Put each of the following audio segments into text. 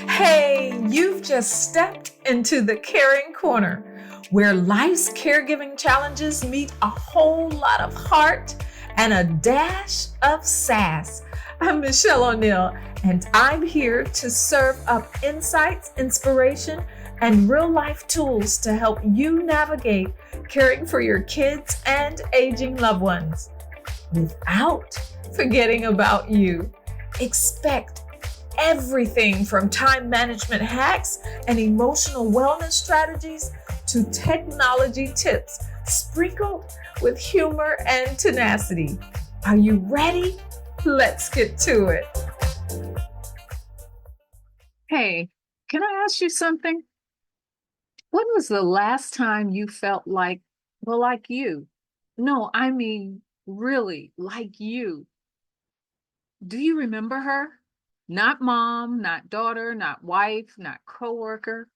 Hey, you've just stepped into the Caring Corner, where life's caregiving challenges meet a whole lot of heart and a dash of sass. I'm Michelle O'Neill, and I'm here to serve up insights, inspiration, and real life tools to help you navigate caring for your kids and aging loved ones without forgetting about you. Expect everything from time management hacks and emotional wellness strategies to technology tips sprinkled with humor and tenacity. Are you ready? Let's get to it. Hey, can I ask you something? When was the last time you felt like you? No, I mean, really, like you. Do you remember her? Not mom, not daughter, not wife, not coworker,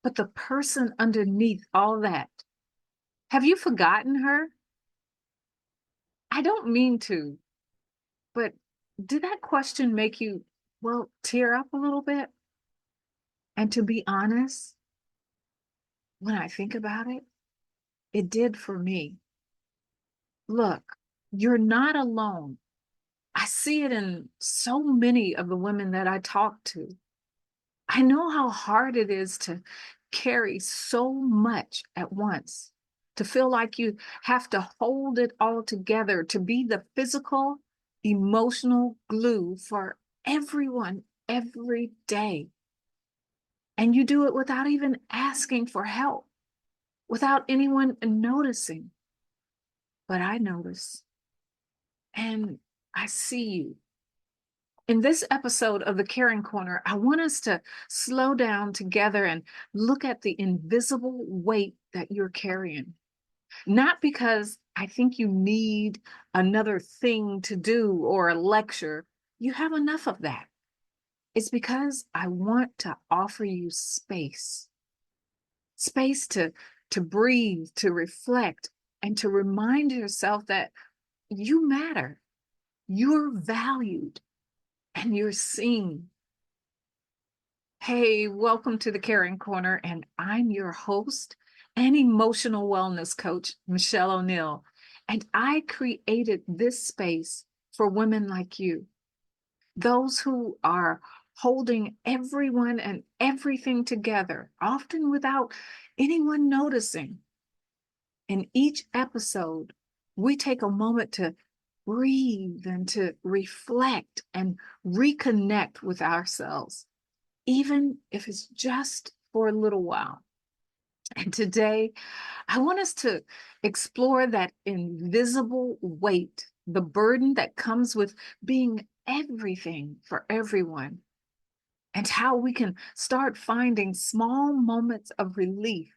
but the person underneath all that. Have you forgotten her? I don't mean to, but did that question make you, tear up a little bit? And to be honest, when I think about it, it did for me. Look, you're not alone. I see it in so many of the women that I talk to. I know how hard it is to carry so much at once, to feel like you have to hold it all together, to be the physical, emotional glue for everyone every day. And you do it without even asking for help, without anyone noticing. But I notice. And I see you. In this episode of the Caring Corner, I want us to slow down together and look at the invisible weight that you're carrying. Not because I think you need another thing to do or a lecture, you have enough of that. It's because I want to offer you space to breathe, to reflect, and to remind yourself that you matter, you're valued, and you're seen. Hey, welcome to the Caring Corner, and I'm your host and emotional wellness coach, Michelle O'Neill. And I created this space for women like you, those who are holding everyone and everything together, often without anyone noticing. In each episode, we take a moment to breathe and to reflect and reconnect with ourselves, even if it's just for a little while. And today, I want us to explore that invisible weight, the burden that comes with being everything for everyone, and how we can start finding small moments of relief,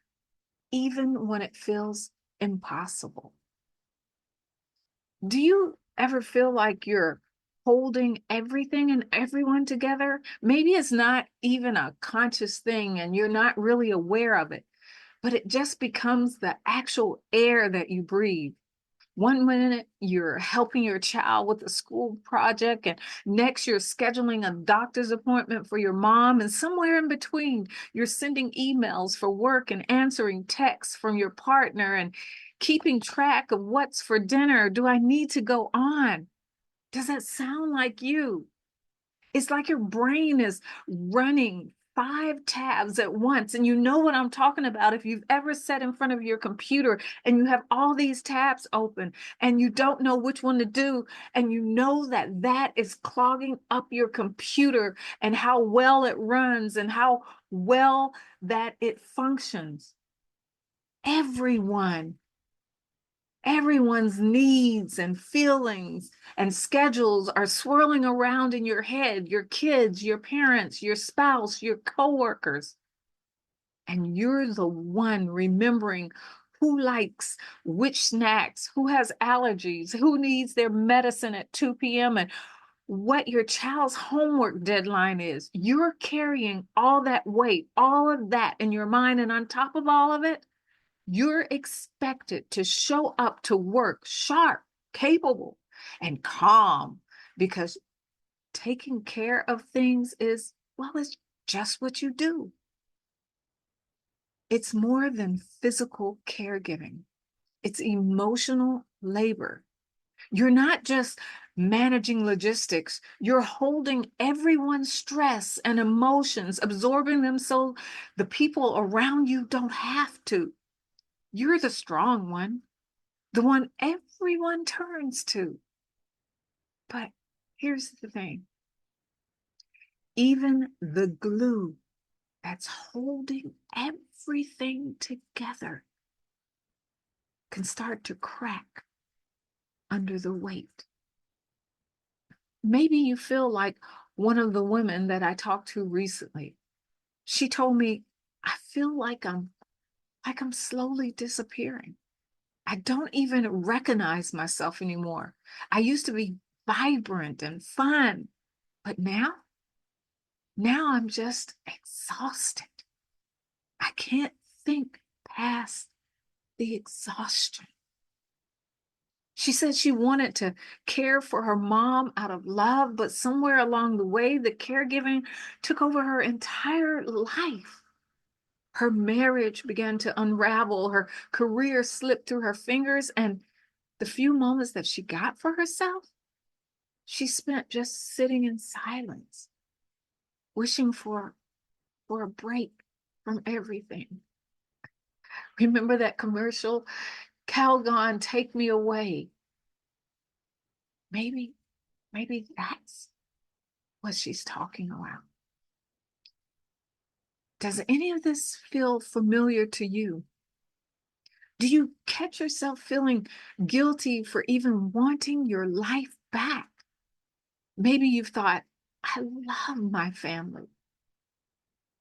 even when it feels impossible. Do you ever feel like you're holding everything and everyone together? Maybe it's not even a conscious thing and you're not really aware of it, but it just becomes the actual air that you breathe. One minute you're helping your child with a school project, and next you're scheduling a doctor's appointment for your mom, and somewhere in between you're sending emails for work and answering texts from your partner and keeping track of what's for dinner. Do I need to go on? Does that sound like you? It's like your brain is running 5 tabs at once. And you know what I'm talking about. If you've ever sat in front of your computer and you have all these tabs open and you don't know which one to do, and you know that that is clogging up your computer and how well it runs and how well that it functions. Everyone Everyone's needs and feelings and schedules are swirling around in your head, your kids, your parents, your spouse, your coworkers. And you're the one remembering who likes which snacks, who has allergies, who needs their medicine at 2 p.m., and what your child's homework deadline is. You're carrying all that weight, all of that in your mind. And on top of all of it, you're expected to show up to work sharp, capable, and calm because taking care of things is, well, it's just what you do. It's more than physical caregiving. It's emotional labor. You're not just managing logistics, you're holding everyone's stress and emotions, absorbing them so the people around you don't have to. You're the strong one, the one everyone turns to. But here's the thing, even the glue that's holding everything together can start to crack under the weight. Maybe you feel like one of the women that I talked to recently. She told me, I feel like I'm slowly disappearing. I don't even recognize myself anymore. I used to be vibrant and fun, but now I'm just exhausted. I can't think past the exhaustion. She said she wanted to care for her mom out of love, but somewhere along the way, the caregiving took over her entire life. Her marriage began to unravel, her career slipped through her fingers, and the few moments that she got for herself, she spent just sitting in silence, wishing for a break from everything. Remember that commercial, Calgon, take me away? Maybe that's what she's talking about. Does any of this feel familiar to you? Do you catch yourself feeling guilty for even wanting your life back? Maybe you've thought, I love my family,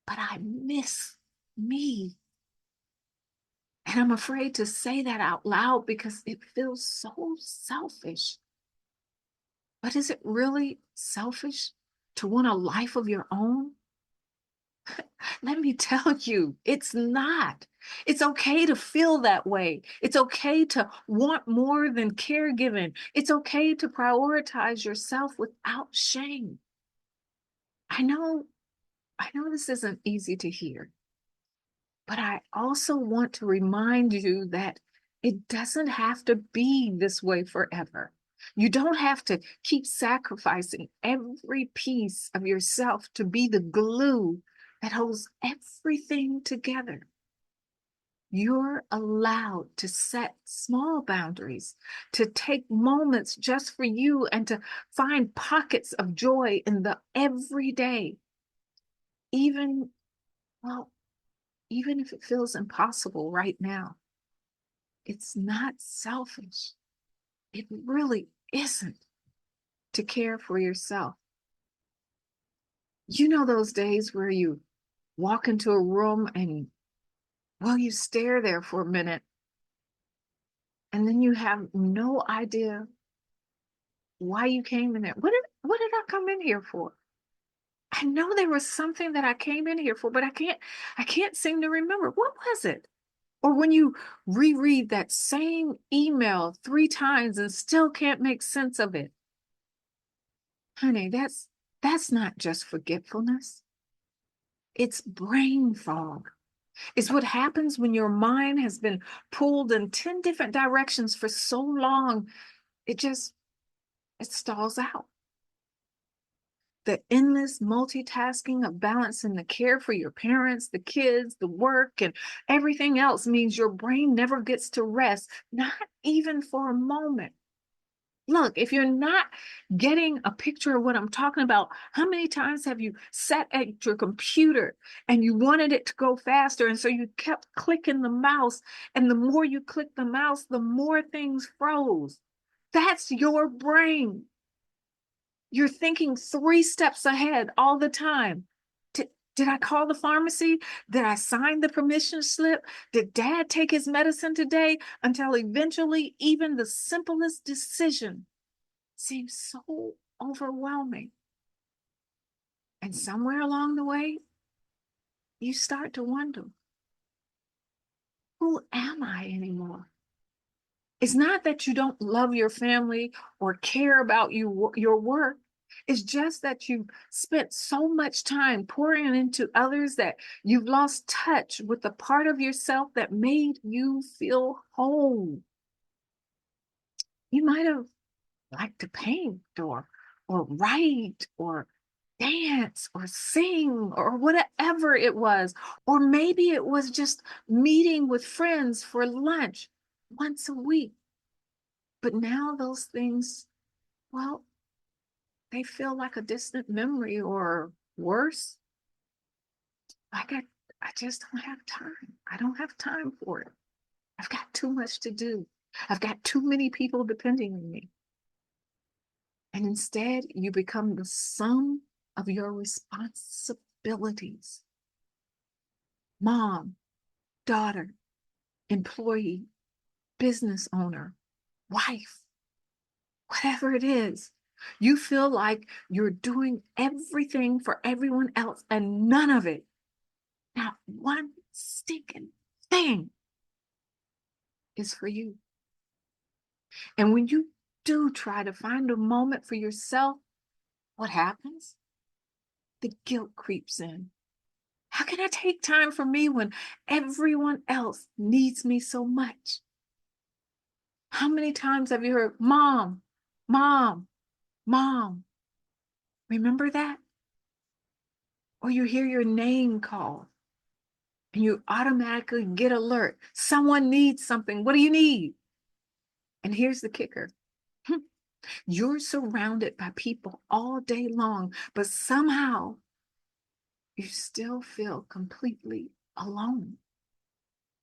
but I miss me. And I'm afraid to say that out loud because it feels so selfish. But is it really selfish to want a life of your own? Let me tell you, it's not. It's okay to feel that way. It's okay to want more than caregiving. It's okay to prioritize yourself without shame. I know this isn't easy to hear, but I also want to remind you that it doesn't have to be this way forever. You don't have to keep sacrificing every piece of yourself to be the glue that holds everything together. You're allowed to set small boundaries, to take moments just for you, and to find pockets of joy in the everyday, even, well, even if it feels impossible right now. It's not selfish. It really isn't, to care for yourself. You know those days where you walk into a room and, well, you stare there for a minute and then you have no idea why you came in there. What did I come in here for? I know there was something that I came in here for, but I can't seem to remember. What was it? Or when you reread that same email 3 times and still can't make sense of it. Honey, that's not just forgetfulness. It's brain fog. It's what happens when your mind has been pulled in 10 different directions for so long, it stalls out. The endless multitasking of balancing the care for your parents, the kids, the work, and everything else means your brain never gets to rest, not even for a moment. Look, if you're not getting a picture of what I'm talking about, how many times have you sat at your computer and you wanted it to go faster, and so you kept clicking the mouse, and the more you click the mouse, the more things froze? That's your brain. You're thinking 3 steps ahead all the time. Did I call the pharmacy? Did I sign the permission slip? Did Dad take his medicine today? Until eventually, even the simplest decision seems so overwhelming. And somewhere along the way, you start to wonder, who am I anymore? It's not that you don't love your family or care about your work. It's just that you've spent so much time pouring into others that you've lost touch with the part of yourself that made you feel whole. You might have liked to paint or write or dance or sing or whatever it was. Or maybe it was just meeting with friends for lunch once a week. But now those things, well, they feel like a distant memory, or worse, like I just don't have time. I don't have time for it. I've got too much to do. I've got too many people depending on me. And instead, you become the sum of your responsibilities. Mom, daughter, employee, business owner, wife, whatever it is. You feel like you're doing everything for everyone else and none of it, not one stinking thing, is for you. And when you do try to find a moment for yourself, what happens? The guilt creeps in. How can I take time for me when everyone else needs me so much? How many times have you heard, Mom, Mom, Mom? Remember that? Or you hear your name called and you automatically get alert. Someone needs something. What do you need? And here's the kicker. You're surrounded by people all day long, but somehow you still feel completely alone.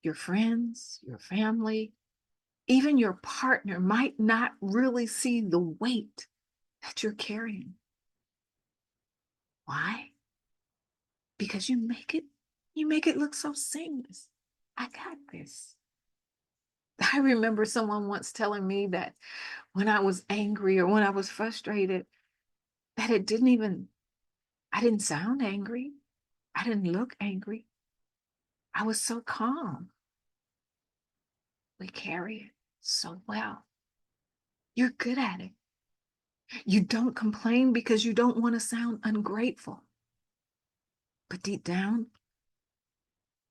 Your friends, your family, even your partner might not really see the weight that you're carrying. Why? Because you make it look so seamless. I got this. I remember someone once telling me that when I was angry or when I was frustrated, that I didn't sound angry. I didn't look angry. I was so calm. We carry it so well. You're good at it. You don't complain because you don't want to sound ungrateful. But deep down,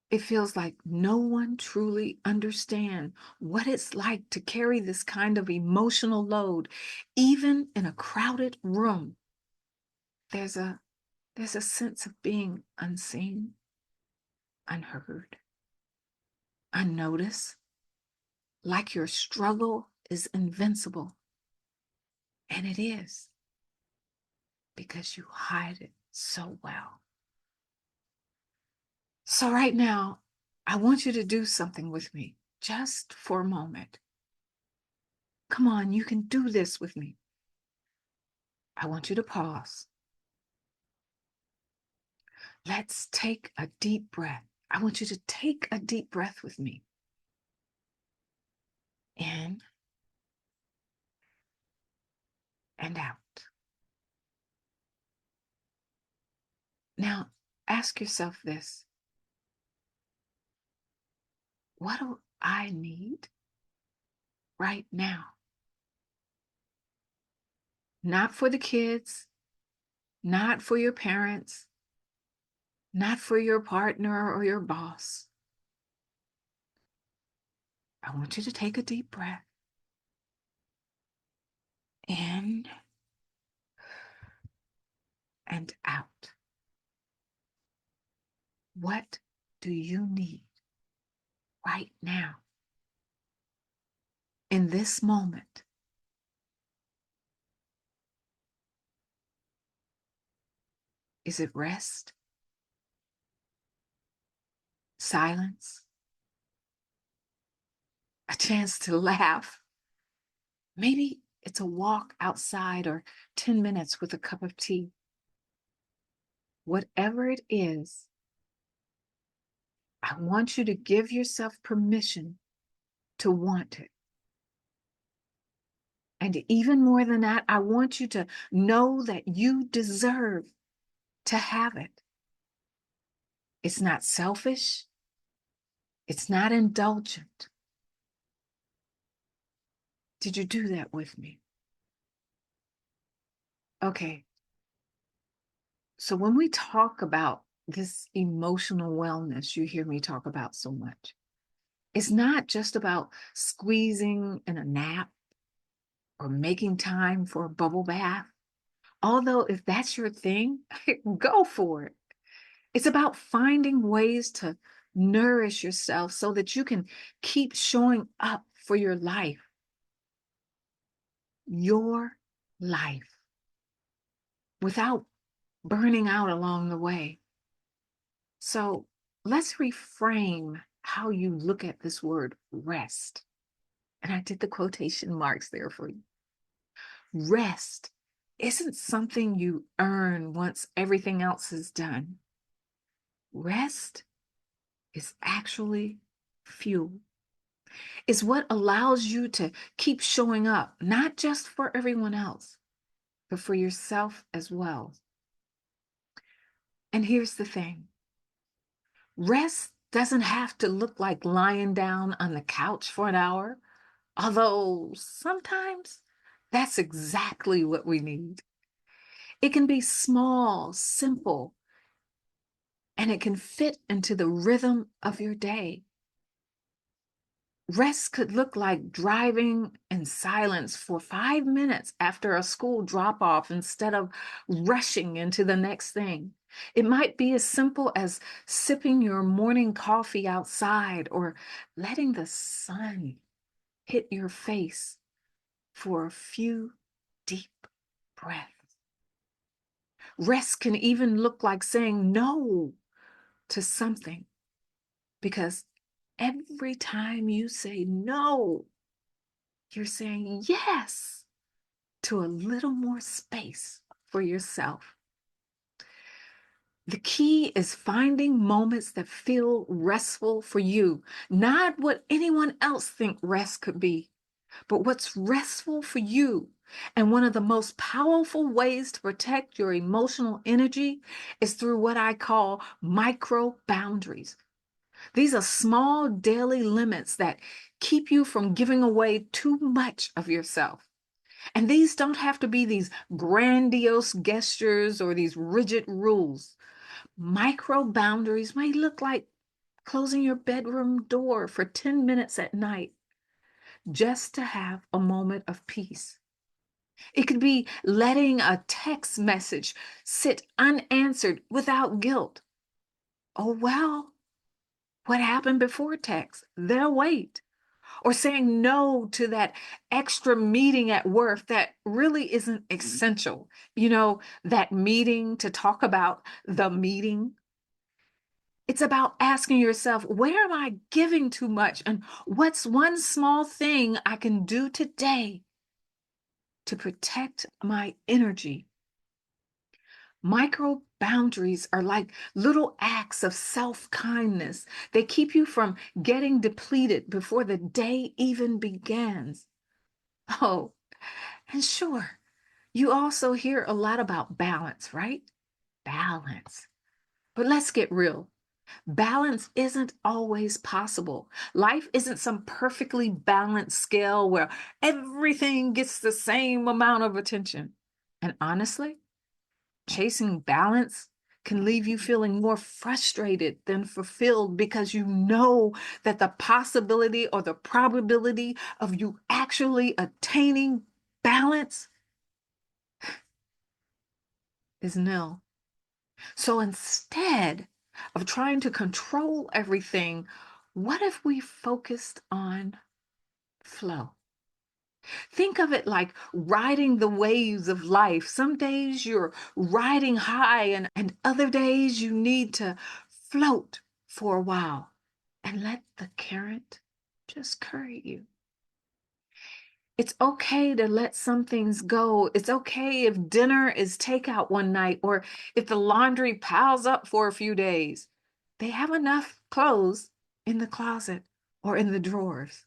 it feels like no one truly understands what it's like to carry this kind of emotional load, even in a crowded room. There's a sense of being unseen, unheard, unnoticed, like your struggle is invincible. And it is, because you hide it so well. So right now, I want you to do something with me, just for a moment. Come on, you can do this with me. I want you to pause. Let's take a deep breath. I want you to take a deep breath with me. In and out. Now, ask yourself this. What do I need right now? Not for the kids, not for your parents, not for your partner or your boss. I want you to take a deep breath. In and out. What do you need right now? In this moment? Is it rest? Silence? A chance to laugh? Maybe it's a walk outside or 10 minutes with a cup of tea. Whatever it is, I want you to give yourself permission to want it. And even more than that, I want you to know that you deserve to have it. It's not selfish. It's not indulgent. Did you do that with me? Okay, So when we talk about this emotional wellness, you hear me talk about so much, it's not just about squeezing in a nap or making time for a bubble bath. Although, if that's your thing, go for it. It's about finding ways to nourish yourself so that you can keep showing up for your life, without burning out along the way. So let's reframe how you look at this word rest. And I did the quotation marks there for you. Rest isn't something you earn once everything else is done. Rest is actually fuel. It's what allows you to keep showing up, not just for everyone else, but for yourself as well. And here's the thing. Rest doesn't have to look like lying down on the couch for an hour, although sometimes that's exactly what we need. It can be small, simple, and it can fit into the rhythm of your day. Rest could look like driving in silence for 5 minutes after a school drop off instead of rushing into the next thing. It might be as simple as sipping your morning coffee outside or letting the sun hit your face for a few deep breaths. Rest can even look like saying no to something, because every time you say no, you're saying yes to a little more space for yourself. The key is finding moments that feel restful for you, not what anyone else thinks rest could be, but what's restful for you. And one of the most powerful ways to protect your emotional energy is through what I call micro boundaries. These are small daily limits that keep you from giving away too much of yourself. And these don't have to be these grandiose gestures or these rigid rules. Micro boundaries may look like closing your bedroom door for 10 minutes at night just to have a moment of peace. It could be letting a text message sit unanswered without guilt. Oh, well, what happened before text? They'll wait. Or saying no to that extra meeting at work that really isn't essential. That meeting to talk about the meeting. It's about asking yourself, where am I giving too much? And what's one small thing I can do today to protect my energy? Micro boundaries are like little acts of self-kindness. They keep you from getting depleted before the day even begins. Oh, and sure, you also hear a lot about balance, right? Balance. But let's get real. Balance isn't always possible. Life isn't some perfectly balanced scale where everything gets the same amount of attention. And honestly, chasing balance can leave you feeling more frustrated than fulfilled, because you know that the possibility or the probability of you actually attaining balance is nil. So instead of trying to control everything, what if we focused on flow? Think of it like riding the waves of life. Some days you're riding high, and other days you need to float for a while and let the current just carry you. It's okay to let some things go. It's okay if dinner is takeout one night, or if the laundry piles up for a few days. They have enough clothes in the closet or in the drawers.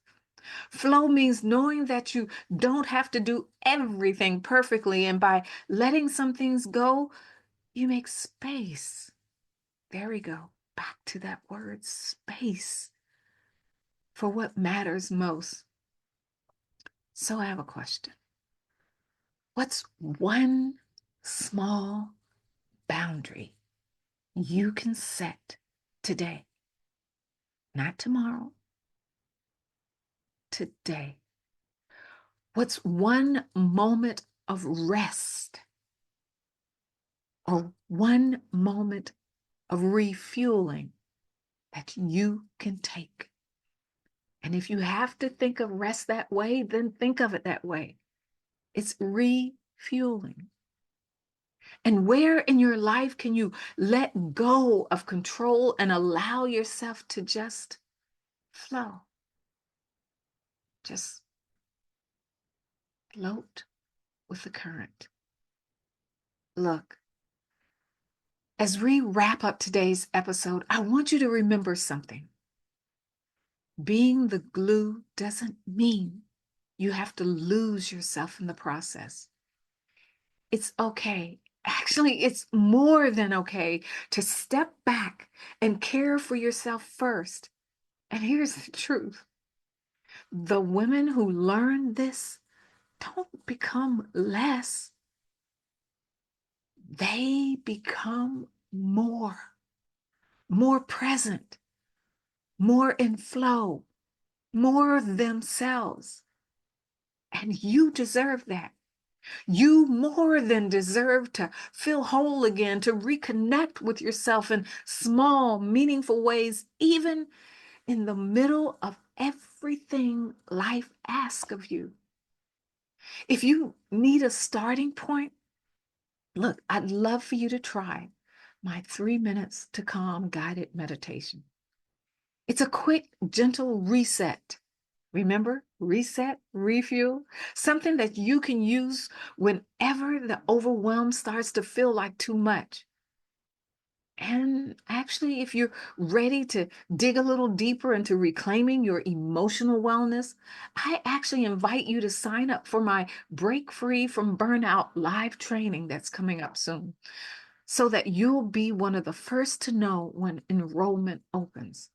Flow means knowing that you don't have to do everything perfectly, and by letting some things go, you make space. There we go. Back to that word, space, for what matters most. So I have a question. What's one small boundary boundary you can set today? Not tomorrow, today. What's one moment of rest or one moment of refueling that you can take? And if you have to think of rest that way, then think of it that way. It's refueling. And where in your life can you let go of control and allow yourself to just flow? Just float with the current. Look, as we wrap up today's episode, I want you to remember something. Being the glue doesn't mean you have to lose yourself in the process. It's okay. Actually, it's more than okay to step back and care for yourself first. And here's the truth. The women who learn this don't become less. They become more present, more in flow, more themselves. And you deserve that. You more than deserve to feel whole again, to reconnect with yourself in small, meaningful ways, even in the middle of everything life asks of you. If you need a starting point, look, I'd love for you to try my 3 minutes to calm guided meditation. It's a quick, gentle reset. Remember, reset, refuel, something that you can use whenever the overwhelm starts to feel like too much. And actually, if you're ready to dig a little deeper into reclaiming your emotional wellness, I actually invite you to sign up for my Break Free from Burnout live training that's coming up soon, so that you'll be one of the first to know when enrollment opens.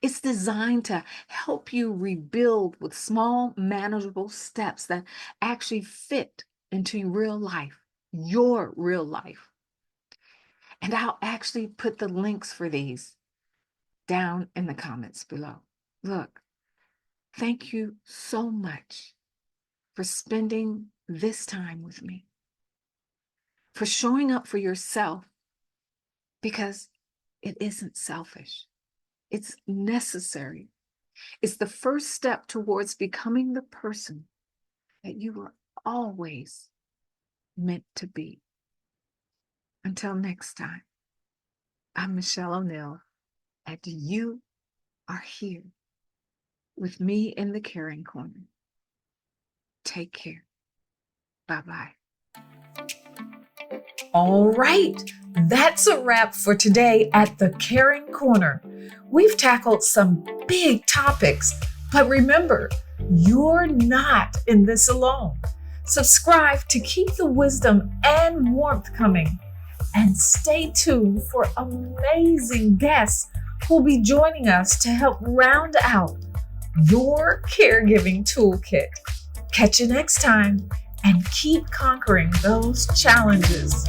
It's designed to help you rebuild with small, manageable steps that actually fit into real life, your real life. And I'll actually put the links for these down in the comments below. Look, thank you so much for spending this time with me, for showing up for yourself, because it isn't selfish. It's necessary. It's the first step towards becoming the person that you were always meant to be. Until next time, I'm Michelle O'Neill, and you are here with me in the Caring Corner. Take care. Bye-bye. All right, that's a wrap for today at the Caring Corner. We've tackled some big topics, but remember, you're not in this alone. Subscribe to keep the wisdom and warmth coming. And stay tuned for amazing guests who'll be joining us to help round out your caregiving toolkit. Catch you next time and keep conquering those challenges.